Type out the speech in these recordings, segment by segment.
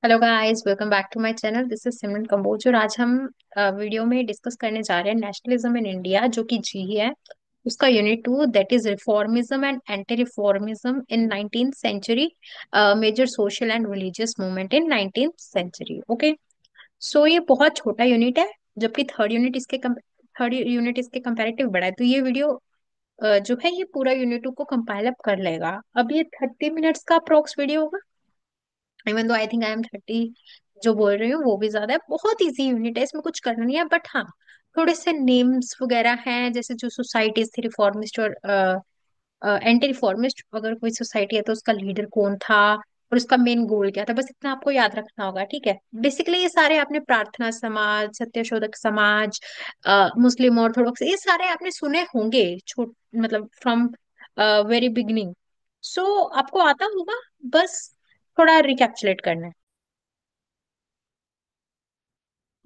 Hello guys, welcome back to my channel. This is Simran Kamboj और आज हम वीडियो में डिस्कस करने जा रहे हैं नेशनलिज्म इन इंडिया, जो कि जी है उसका unit 2, that is reformism and anti reformism in 19th century, major social and religious movement in 19th century. Okay, so ये बहुत छोटा यूनिट है, जबकि थर्ड यूनिट इसके कंपैरेटिव बड़ा है। तो ये वीडियो जो है ये पूरा यूनिट 2 को कंपाइल अप कर लेगा। अब ये 30 मिनट्स का अप्रोक्स वीडियो होगा। Even though I think I am 30 जो बोल रही हूँ वो भी ज्यादा है। बहुत इजी यूनिट है, इसमें कुछ करना नहीं है। बट हाँ, थोड़े से नेम्स वगैरह हैं, जैसे जो सोसाइटीज थी रिफॉर्मिस्ट और एंटी रिफॉर्मिस्ट। अगर कोई सोसाइटी है तो उसका लीडर कौन था और उसका मेन गोल क्या था, बस इतना आपको याद रखना होगा। ठीक है, बेसिकली ये सारे आपने प्रार्थना समाज, सत्यशोधक समाज, मुस्लिम ऑर्थोडॉक्स, ये सारे आपने सुने होंगे छोट मतलब फ्रॉम वेरी बिगिनिंग। सो आपको आता होगा, बस थोड़ा रिकैप्चुलेट करना है।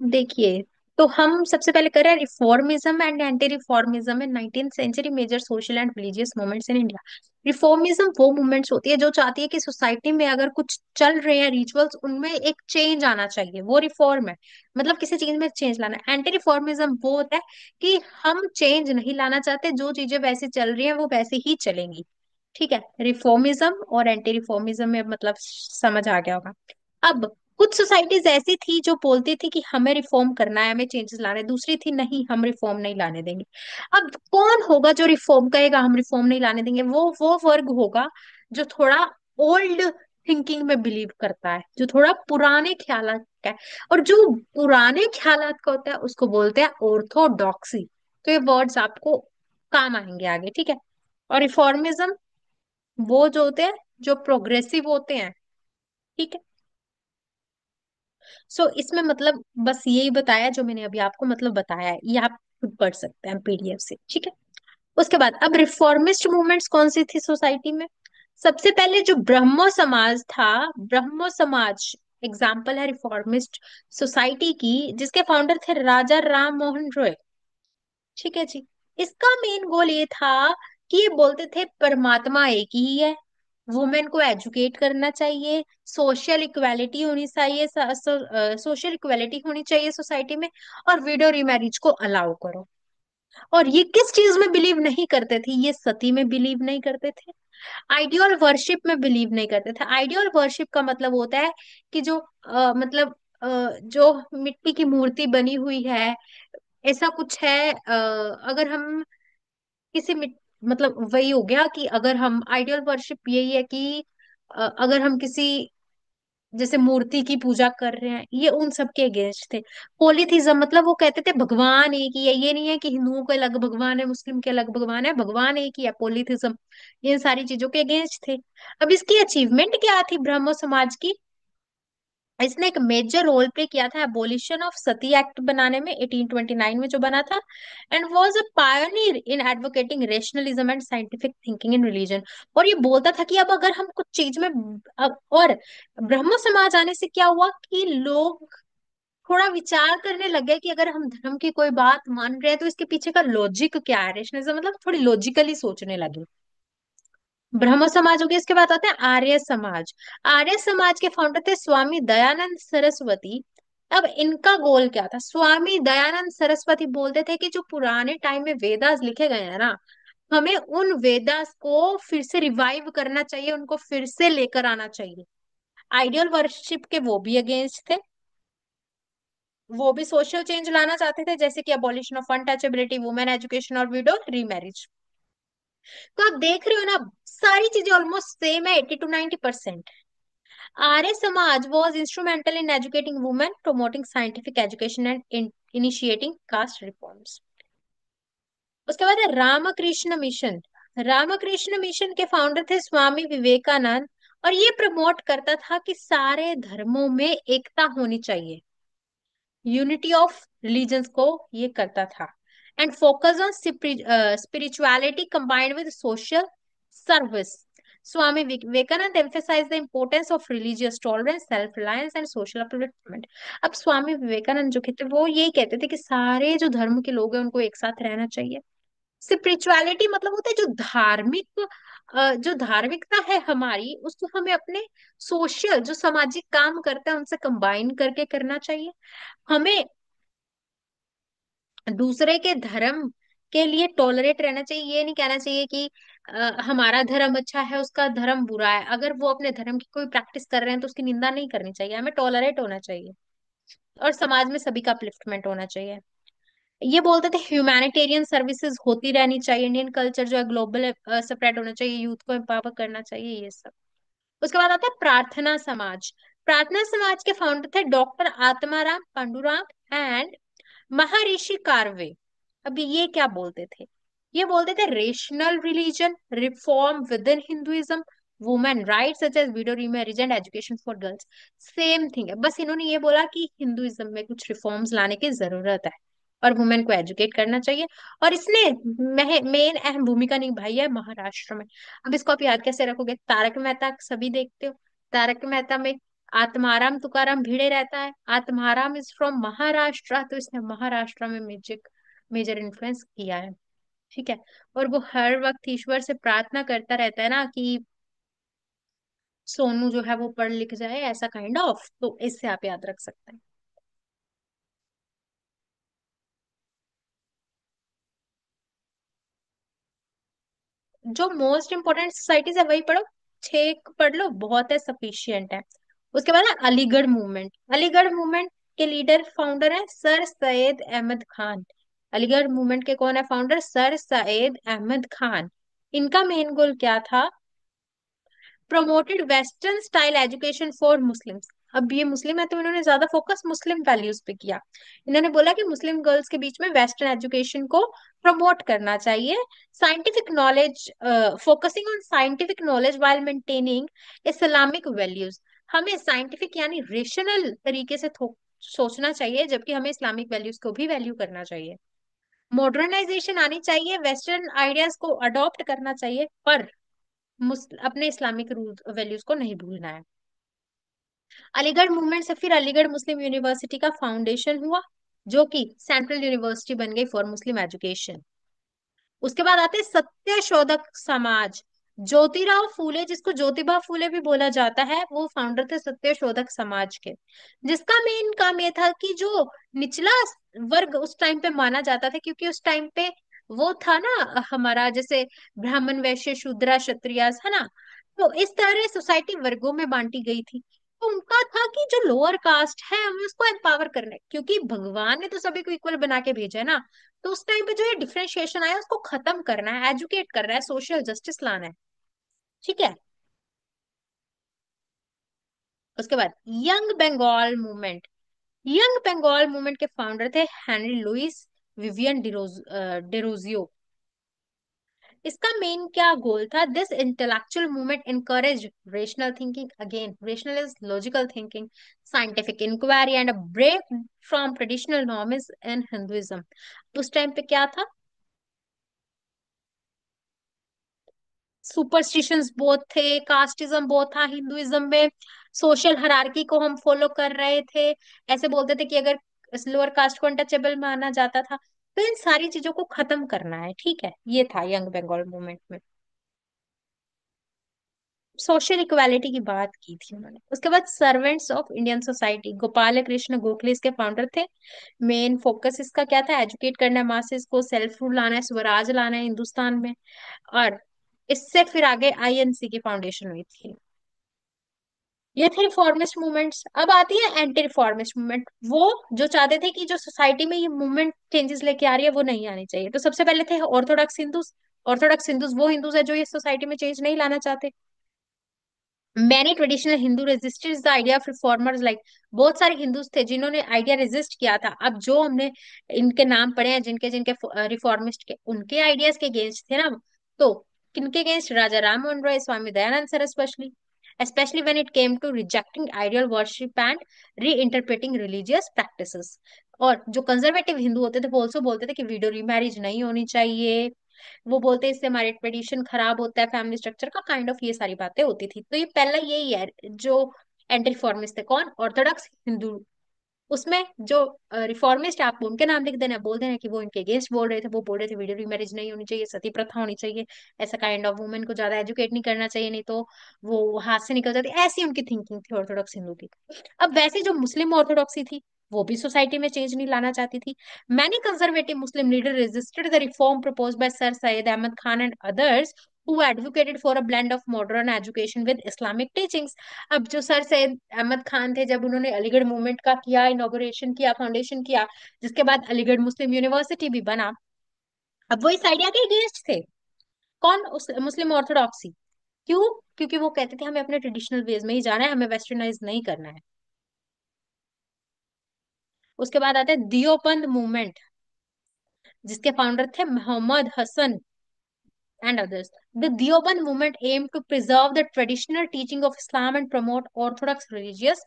देखिए, तो हम सबसे पहले करें reformism and anti reformism in 19th century, major social and religious movements in India. Reformism वो मूवमेंट्स होती है जो चाहती है कि सोसाइटी में अगर कुछ चल रहे हैं रिचुअल्स, उनमें एक चेंज आना चाहिए, वो रिफॉर्म है। मतलब किसी चीज में चेंज लाना है। एंटी रिफॉर्मिज्म वो होता है कि हम चेंज नहीं लाना चाहते, जो चीजें वैसे चल रही हैं वो वैसे ही चलेंगी। ठीक है, रिफॉर्मिज्म और एंटी रिफॉर्मिज्म में मतलब समझ आ गया होगा। अब कुछ सोसाइटीज ऐसी थी जो बोलती थी कि हमें रिफॉर्म करना है, हमें चेंजेस लाने हैं। दूसरी थी नहीं, हम रिफॉर्म नहीं लाने देंगे। अब कौन होगा जो रिफॉर्म कहेगा हम रिफॉर्म नहीं लाने देंगे? वो वर्ग होगा जो थोड़ा ओल्ड थिंकिंग में बिलीव करता है, जो थोड़ा पुराने ख्यालात का है। और जो पुराने ख्यालात का होता है उसको बोलते हैं ऑर्थोडॉक्सी। तो ये वर्ड्स आपको काम आएंगे आगे। ठीक है, और रिफॉर्मिज्म वो जो होते हैं जो प्रोग्रेसिव होते हैं। ठीक है, सो इसमें मतलब बस यही बताया जो मैंने अभी आपको मतलब बताया है, ये आप खुद पढ़ सकते हैं पीडीएफ से। ठीक है, उसके बाद अब रिफॉर्मिस्ट मूवमेंट्स कौन सी थी सोसाइटी में? सबसे पहले जो ब्रह्मो समाज था, ब्रह्मो समाज एग्जाम्पल है रिफॉर्मिस्ट सोसाइटी की, जिसके फाउंडर थे राजा राम मोहन रॉय। ठीक है जी, इसका मेन गोल ये था कि ये बोलते थे परमात्मा एक ही है, वुमेन को एजुकेट करना चाहिए, सोशल इक्वालिटी होनी चाहिए, सोशल इक्वालिटी होनी चाहिए सोसाइटी में, और विडो रिमैरिज को अलाउ करो। और ये किस चीज में बिलीव नहीं करते थे? ये सती में बिलीव नहीं करते थे, आइडियल वर्शिप में बिलीव नहीं करते थे। आइडियल वर्शिप का मतलब होता है कि जो जो मिट्टी की मूर्ति बनी हुई है, ऐसा कुछ है। अगर हम किसी मतलब वही हो गया कि अगर हम आइडियल वर्शिप यही है कि अगर हम किसी जैसे मूर्ति की पूजा कर रहे हैं, ये उन सब के अगेंस्ट थे। पोलिथिज्म मतलब वो कहते थे भगवान एक ही है, ये नहीं है कि हिंदुओं के अलग भगवान है, मुस्लिम के अलग भगवान है, भगवान एक ही है। पोलिथिज्म इन सारी चीजों के अगेंस्ट थे। अब इसकी अचीवमेंट क्या थी ब्रह्मो समाज की? इसने एक मेजर रोल प्ले किया था एबोलिशन ऑफ सती एक्ट बनाने में, 1829 में जो बना था, and was a pioneer in advocating rationalism and scientific thinking in religion. और ये बोलता था कि अब अगर हम कुछ चीज में और ब्रह्म समाज आने से क्या हुआ कि लोग थोड़ा विचार करने लगे कि अगर हम धर्म की कोई बात मान रहे हैं तो इसके पीछे का लॉजिक क्या है। रेशनलिज्म मतलब थोड़ी लॉजिकली सोचने लगे। ब्रह्म समाज हो गया, इसके बाद आते हैं आर्य समाज। आर्य समाज के फाउंडर थे स्वामी दयानंद सरस्वती। अब इनका गोल क्या था? स्वामी दयानंद सरस्वती बोलते थे कि जो पुराने टाइम में वेदास लिखे गए हैं ना, हमें उन वेदास को फिर से रिवाइव करना चाहिए, उनको फिर से लेकर आना चाहिए। आइडियल वर्शिप के वो भी अगेंस्ट थे, वो भी सोशल चेंज लाना चाहते थे, जैसे कि abolition of untouchability, women education और विडो रीमैरिज। तो आप देख रहे हो ना, सारी चीजें ऑलमोस्ट सेम है, 80 to 90%। Arya Samaj was instrumental in educating women, promoting scientific education and initiating caste reforms. उसके बाद है रामकृष्ण मिशन। रामकृष्ण मिशन के फाउंडर थे स्वामी विवेकानंद, और ये प्रमोट करता था कि सारे धर्मों में एकता होनी चाहिए, यूनिटी ऑफ रिलीजन्स को ये करता था। And focus on spirituality combined with social service. Swami Vivekananda emphasized the importance of religious tolerance, self reliance and social upliftment. अब स्वामी विवेकानंद जो कहते वो यही कहते थे कि सारे जो धर्म के लोग हैं उनको एक साथ रहना चाहिए। स्पिरिचुअलिटी मतलब होता है जो धार्मिक जो धार्मिकता है हमारी, उसको हमें अपने सोशल जो सामाजिक काम करते हैं उनसे कंबाइन करके करना चाहिए। हमें दूसरे के धर्म के लिए टॉलरेट रहना चाहिए। ये नहीं कहना चाहिए कि हमारा धर्म अच्छा है उसका धर्म बुरा है। अगर वो अपने धर्म की कोई प्रैक्टिस कर रहे हैं तो उसकी निंदा नहीं करनी चाहिए, हमें टॉलरेट होना चाहिए। और समाज में सभी का अपलिफ्टमेंट होना चाहिए। ये बोलते थे ह्यूमैनिटेरियन सर्विसेज होती रहनी चाहिए, इंडियन कल्चर जो है ग्लोबल स्प्रेड होना चाहिए, यूथ को एम्पावर करना चाहिए, ये सब। उसके बाद आता है प्रार्थना समाज। प्रार्थना समाज के फाउंडर थे डॉक्टर आत्माराम पांडुरंग एंड महर्षि कार्वे। अभी ये क्या बोलते थे? ये बोलते थे rational religion reform within Hinduism, women rights such as widow remarriage and education for girls. Same thing है, बस इन्होंने ये बोला कि हिंदुइज्म में कुछ रिफॉर्म्स लाने की जरूरत है और वुमेन को एजुकेट करना चाहिए। और इसने मेन अहम भूमिका निभाई है महाराष्ट्र में। अब इसको आप याद कैसे रखोगे? तारक मेहता सभी देखते हो, तारक मेहता में आत्माराम तुकाराम भिड़े रहता है, आत्माराम इज फ्रॉम महाराष्ट्र, तो इसने महाराष्ट्र में मेजर मेजर इन्फ्लुएंस किया है। ठीक है। और वो हर वक्त ईश्वर से प्रार्थना करता रहता है ना कि सोनू जो है वो पढ़ लिख जाए, ऐसा काइंड ऑफ, तो इससे आप याद रख सकते हैं। जो मोस्ट इंपोर्टेंट सोसाइटीज है वही पढ़ो, छह पढ़ लो बहुत है, सफिशियंट है। उसके बाद है अलीगढ़ मूवमेंट। अलीगढ़ मूवमेंट के लीडर फाउंडर है सर सैयद अहमद खान। अलीगढ़ मूवमेंट के कौन है फाउंडर? सर सैयद अहमद खान। इनका मेन गोल क्या था? Promoted western style education for Muslims. अब ये मुस्लिम है तो इन्होंने ज्यादा फोकस मुस्लिम वैल्यूज पे किया। इन्होंने बोला कि मुस्लिम गर्ल्स के बीच में वेस्टर्न एजुकेशन को प्रमोट करना चाहिए। Scientific knowledge, focusing on scientific knowledge while maintaining Islamic values. हमें साइंटिफिक यानी रेशनल तरीके से सोचना चाहिए, जबकि हमें इस्लामिक वैल्यूज को भी वैल्यू करना चाहिए। मॉडर्नाइजेशन आनी चाहिए, वेस्टर्न आइडियाज को अडॉप्ट करना चाहिए, पर अपने इस्लामिक रूल वैल्यूज को नहीं भूलना है। अलीगढ़ मूवमेंट से फिर अलीगढ़ मुस्लिम यूनिवर्सिटी का फाउंडेशन हुआ, जो कि सेंट्रल यूनिवर्सिटी बन गई फॉर मुस्लिम एजुकेशन। उसके बाद आते हैं सत्य शोधक समाज। ज्योतिराव फूले, जिसको ज्योतिबा फूले भी बोला जाता है, वो फाउंडर थे सत्य शोधक समाज के, जिसका मेन काम ये था कि जो निचला वर्ग उस टाइम पे माना जाता था, क्योंकि उस टाइम पे वो था ना हमारा, जैसे ब्राह्मण वैश्य शूद्रा क्षत्रिय है ना, तो इस तरह सोसाइटी वर्गों में बांटी गई थी। तो उनका था कि जो लोअर कास्ट है हमें उसको एम्पावर करना है, क्योंकि भगवान ने तो सभी को इक्वल बना के भेजा है ना। तो उस टाइम पे जो ये डिफरेंशिएशन आया उसको खत्म करना है, एजुकेट करना है, सोशल जस्टिस लाना है। ठीक है। उसके बाद young Bengal movement. Young Bengal movement के फाउंडर थे हेनरी लुइस विवियन डेरोजियो। इसका मेन क्या गोल था? This intellectual movement encourage rational thinking, again rational is logical thinking, scientific inquiry and break from traditional norms in Hinduism. उस time पे क्या था? Superstitions बहुत थे, कास्टिज्म बहुत था हिंदुइज्म में, सोशल हायरार्की को हम फॉलो कर रहे थे। ऐसे बोलते थे कि अगर लोअर कास्ट को अनटचेबल माना जाता था। तो इन सारी चीजों को खत्म करना है। ठीक है, ये था यंग बंगाल मूवमेंट में। सोशल इक्वालिटी की बात की थी उन्होंने। उसके बाद servants of Indian society, Gopal Krishna Gokhale इसके फाउंडर थे। मेन फोकस इसका क्या था? एजुकेट करना है मासेस को, सेल्फ रूल लाना है, स्वराज लाना है हिंदुस्तान में। और इससे फिर आगे आईएनसी की फाउंडेशन हुई थी। ये थे रिफॉर्मिस्ट मूवमेंट्स। अब आती है एंटी रिफॉर्मिस्ट मूवमेंट। वो जो चाहते थे कि जो सोसाइटी में ये मूवमेंट चेंजेस लेके आ रही है वो नहीं आनी चाहिए। तो सबसे पहले थे ऑर्थोडॉक्स हिंदूज। ऑर्थोडॉक्स हिंदूज वो हिंदूज है जो ये सोसाइटी में चेंज नहीं लाना चाहते। Many traditional Hindu resisted the idea of reformers, like बहुत सारे हिंदूज थे जिन्होंने आइडिया रेजिस्ट किया था। अब जो हमने इनके नाम पढ़े हैं, जिनके जिनके रिफॉर्मिस्ट के, उनके आइडियाज के अगेंस्ट थे ना। तो किनके against? Raja Ram Mohan Roy, Swami Dayanand Saraswati, especially when it came to rejecting ideal worship and reinterpreting religious practices। और जो कंजर्वेटिव हिंदू होते थे वो also बोलते थे कि विडो रीमैरिज नहीं होनी चाहिए। वो बोलते हैं इससे हमारे ट्रेडिशन खराब होता है, फैमिली स्ट्रक्चर का काइंड ऑफ, ये सारी बातें होती थी। तो ये पहला यही है जो एंटी रिफॉर्मिस्ट थे। कौन? ऑर्थोडॉक्स हिंदू उसमें जो रिफॉर्मिस्ट, आप उनके नाम लिख देना, बोल देना कि वो इनके अगेंस्ट बोल रहे थे, वो बोल रहे थे वीडियो रीमैरिज नहीं होनी चाहिए, सती प्रथा होनी चाहिए, ऐसा काइंड ऑफ वुमेन को ज्यादा एजुकेट नहीं करना चाहिए, नहीं तो वो हाथ से निकल जाती, ऐसी उनकी थिंकिंग थी ऑर्थोडॉक्स हिंदू की। अब वैसे जो मुस्लिम ऑर्थोडॉक्सी थी, वो भी सोसाइटी में चेंज नहीं लाना चाहती थी। Many conservative Muslim leader resisted the reform propose by sir Syed Ahmed Khan and others who advocated for a blend of modern education with Islamic teachings। अब जो सर सैयद अहमद खान थे, जब उन्होंने अलीगढ़ मूवमेंट का किया, इनॉग्रेशन किया, फाउंडेशन किया, जिसके बाद अलीगढ़ मुस्लिम यूनिवर्सिटी भी बना, अब वो इस आइडिया के अगेंस्ट थे। कौन? उस मुस्लिम ऑर्थोडॉक्सी। क्यों? क्योंकि वो कहते थे हमें अपने ट्रेडिशनल वेज में ही जाना है, हमें वेस्टर्नाइज नहीं करना है। उसके बाद आता है दियोबंद मूवमेंट, जिसके फाउंडर थे Mohammad Hasan and others. The Deoband movement aimed to preserve the traditional teaching of Islam and promote orthodox religious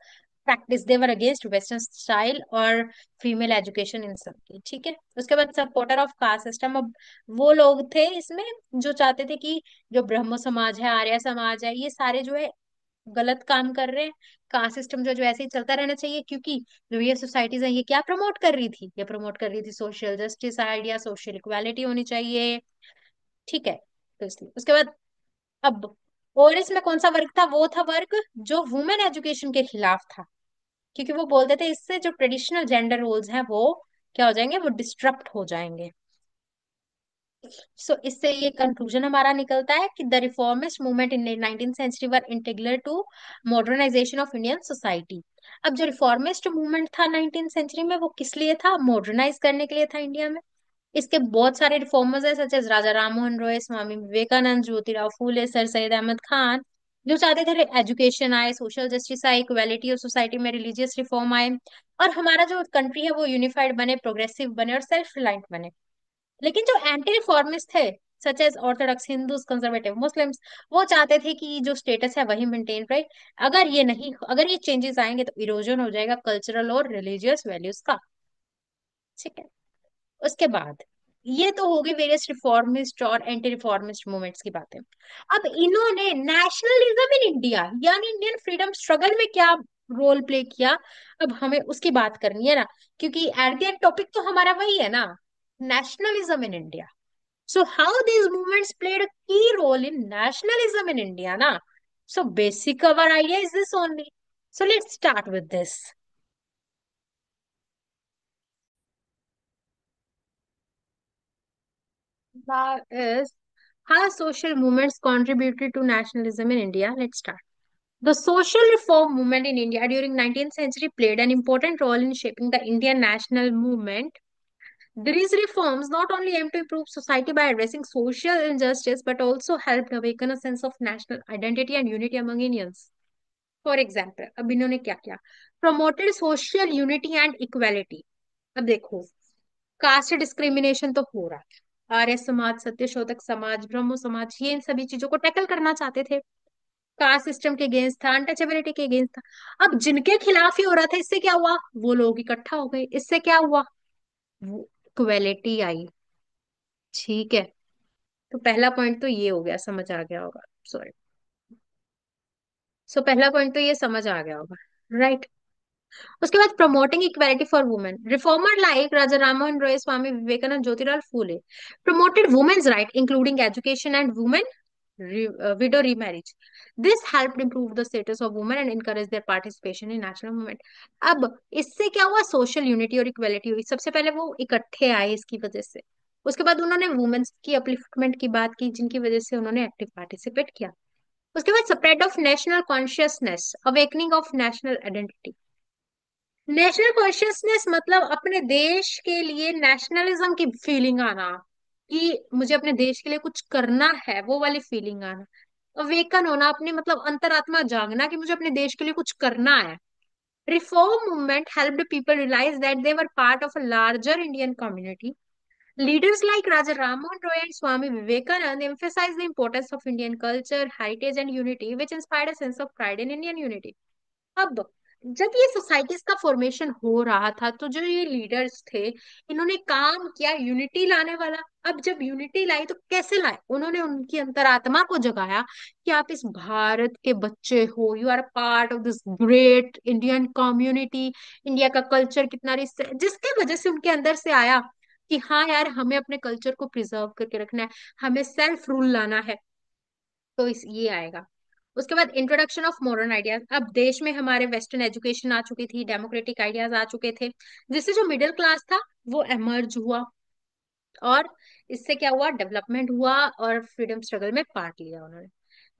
practice. They were against Western style और female education इन सब की, ठीक है। उसके बाद सपोर्टर ऑफ कास्ट सिस्टम, अब वो लोग थे इसमें जो चाहते थे कि जो ब्रह्म समाज है, आर्य समाज है, ये सारे जो है गलत काम कर रहे हैं। कास्ट सिस्टम जो जो ऐसे ही चलता रहना चाहिए, क्योंकि जो ये सोसाइटीज है ये क्या प्रमोट कर रही थी? ये प्रमोट कर रही थी social justice idea, social equality होनी चाहिए, ठीक है। तो इसलिए उसके बाद अब और इसमें कौन सा वर्ग था? वो था वर्ग जो वुमेन एजुकेशन के खिलाफ था, क्योंकि वो बोलते थे इससे जो ट्रेडिशनल जेंडर रोल्स हैं वो क्या हो जाएंगे? वो डिस्टरप्ट हो जाएंगे। सो इससे ये कंक्लूजन हमारा निकलता है कि the reformist movement in 19th century were integral to modernization of Indian society. अब जो रिफॉर्मिस्ट मूवमेंट था 19th सेंचुरी में, वो किस लिए था? मॉडर्नाइज करने के लिए था इंडिया में। इसके बहुत सारे रिफॉर्मर्स है, सच एज राजा राममोहन रॉय, स्वामी विवेकानंद, ज्योतिराव फूले, सर सैयद अहमद खान, जो चाहते थे एजुकेशन आए, सोशल जस्टिस आए, इक्वालिटी ऑफ सोसाइटी में रिलीजियस रिफॉर्म आए, और हमारा जो कंट्री है वो यूनिफाइड बने, प्रोग्रेसिव बने और सेल्फ रिलायंट बने। लेकिन जो एंटी रिफॉर्मिस्ट थे, such as orthodox Hindus, conservative Muslims, वो चाहते थे कि जो स्टेटस है वही मेंटेन रहे। अगर ये चेंजेस आएंगे तो इरोजन हो जाएगा कल्चरल और रिलीजियस वैल्यूज का, ठीक है। उसके बाद ये तो होगी वेरियस रिफॉर्मिस्ट और एंटी रिफॉर्मिस्ट मूवमेंट्स की बातें। अब इन्होंने नेशनलिज्म इन इंडिया यानी इंडियन फ्रीडम स्ट्रगल में क्या रोल प्ले किया, अब हमें उसकी बात करनी है ना, क्योंकि एट द एंड टॉपिक तो हमारा वही है ना, nationalism in India. So how these movements played a key role in nationalism in India ना। So basic our idea is this only. So let's start with this. That is how social movements contributed to nationalism in India. Let's start. The social reform movement in India during 19th century played an important role in shaping the Indian national movement. These reforms not only aimed to improve society by addressing social injustice but also helped awaken a sense of national identity and unity among Indians. For example, अब इन्होंने क्या किया? Promoted social unity and equality. अब देखो, caste discrimination तो हो रहा है, आर्य समाज, सत्यशोधक समाज, ब्रह्मो समाज, ये इन सभी चीजों को टैकल करना चाहते थे। कास्ट सिस्टम के अगेंस्ट था, अनटचेबिलिटी के अगेंस्ट था। अब जिनके खिलाफ ही हो रहा था, इससे क्या हुआ? वो लोग इकट्ठा हो गए, इससे क्या हुआ? वो इक्वेलिटी आई, ठीक है। तो पहला पॉइंट तो ये हो गया, समझ आ गया होगा। सॉरी। सो पहला पॉइंट तो ये समझ आ गया होगा, राइट। उसके बाद promoting equality for women, reformer like Raja Rammohan Roy, Swami Vivekananda, Jyotirao Phule promoted women's right including education and women widow remarriage. This helped improve the status of women and encourage their participation in national movement. अब इससे क्या हुआ? सोशल यूनिटी और equality हुई। सबसे पहले वो इकट्ठे आए इसकी वजह से। उसके बाद उन्होंने वुमेन्स की अपलिफ्टमेंट की बात की, जिनकी वजह से उन्होंने एक्टिव पार्टिसिपेट किया। उसके बाद spread of national consciousness, awakening of national identity. National consciousness मतलब अपने देश के लिए नेशनलिज्म की फीलिंग आना, कि मुझे अपने देश के लिए कुछ करना है, वो वाली फीलिंग आना। अवेकन होना, अपने मतलब अंतरात्मा जागना कि मुझे अपने देश के लिए कुछ करना है। Reform movement helped people realize that they were part of a larger Indian community. Leaders like Raja Rammohan Roy and Swami Vivekananda emphasized the importance of Indian culture, heritage and unity, which inspired a sense of pride in Indian unity. अब जब ये societies का formation हो रहा था तो जो ये लीडर्स थे, इन्होंने काम किया यूनिटी लाने वाला। अब जब यूनिटी लाई तो कैसे लाए? उन्होंने उनकी अंतरात्मा को जगाया कि आप इस भारत के बच्चे हो, you are part of this great Indian community. India का कल्चर कितना रिच है, जिसकी वजह से उनके अंदर से आया कि हाँ यार, हमें अपने कल्चर को प्रिजर्व करके रखना है, हमें सेल्फ रूल लाना है। तो इस ये आएगा। उसके बाद इंट्रोडक्शन ऑफ मॉडर्न आइडियाज। अब देश में हमारे वेस्टर्न एजुकेशन आ चुकी थी, डेमोक्रेटिक आइडियाज आ चुके थे, जिससे जो मिडिल क्लास था वो एमर्ज हुआ, और इससे क्या हुआ, डेवलपमेंट हुआ, और फ्रीडम स्ट्रगल में पार्ट लिया उन्होंने।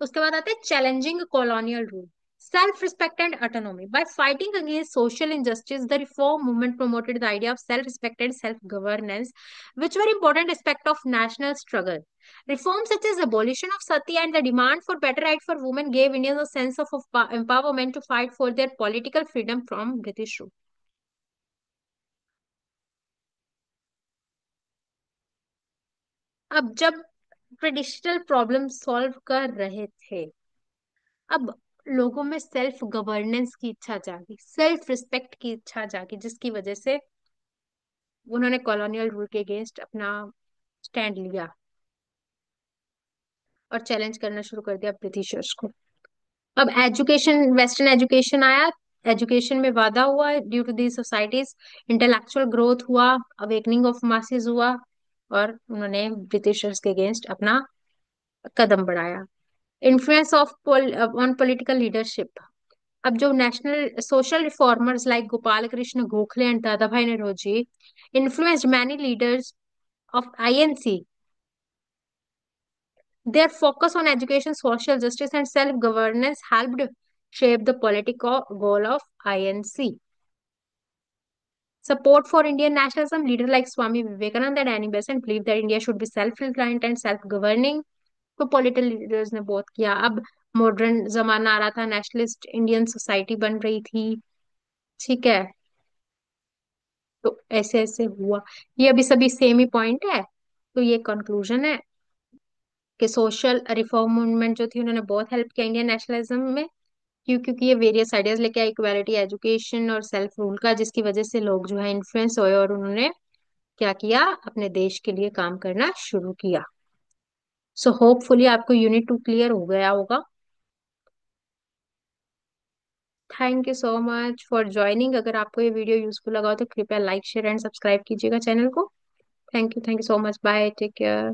उसके बाद आते हैं challenging colonial rule, self respect and autonomy. Bye fighting against social injustice, the reform movement promoted the idea of self-respect and self-governance, which were important aspect of national struggle. Reforms such as abolition of sati and the demand for better right for women gave Indians a sense of empowerment to fight for their political freedom from British rule. अब जब traditional problem solve कर रहे थे, अब लोगों में self governance की इच्छा जागी, सेल्फ रिस्पेक्ट की इच्छा जागी, जिसकी वजह से उन्होंने कॉलोनियल रूल के अगेंस्ट अपना स्टैंड लिया और चैलेंज करना शुरू कर दिया ब्रिटिशर्स को। अब एजुकेशन, वेस्टर्न एजुकेशन आया, एजुकेशन में वाधा हुआ due to the societies, intellectual growth हुआ, अवेकनिंग ऑफ मासेस हुआ, और उन्होंने ब्रिटिशर्स के अगेंस्ट अपना कदम बढ़ाया। Influence of on political leadership. अब जो national social reformers like Gopal Krishna Gokhale and Dadabhai Naoroji influenced many leaders of INC. Their focus on education, social justice, and self-governance helped shape the political goal of INC. Support for Indian nationalism, leaders like Swami Vivekananda and Annie Besant believed that India should be self-reliant and self-governing. तो political leaders ने बहुत किया। अब modern जमाना आ रहा था, nationalist Indian society बन रही थी, ठीक है। तो ऐसे ऐसे हुआ। ये अभी सभी सेम ही पॉइंट है। तो ये कंक्लूजन है कि सोशल रिफॉर्म मूवमेंट जो थी उन्होंने बहुत हेल्प किया इंडियन नेशनलिज्म में। क्योंकि ये वेरियस आइडियाज लेके आई, इक्वालिटी, एजुकेशन और सेल्फ रूल का, जिसकी वजह से लोग जो है इन्फ्लुएंस हुए और उन्होंने क्या किया, अपने देश के लिए काम करना शुरू किया। सो होपफुली आपको यूनिट 2 क्लियर हो गया होगा। Thank you so much for joining. अगर आपको ये वीडियो यूजफुल लगा हो तो कृपया लाइक शेयर एंड सब्सक्राइब कीजिएगा चैनल को। Thank you so much, bye, take care.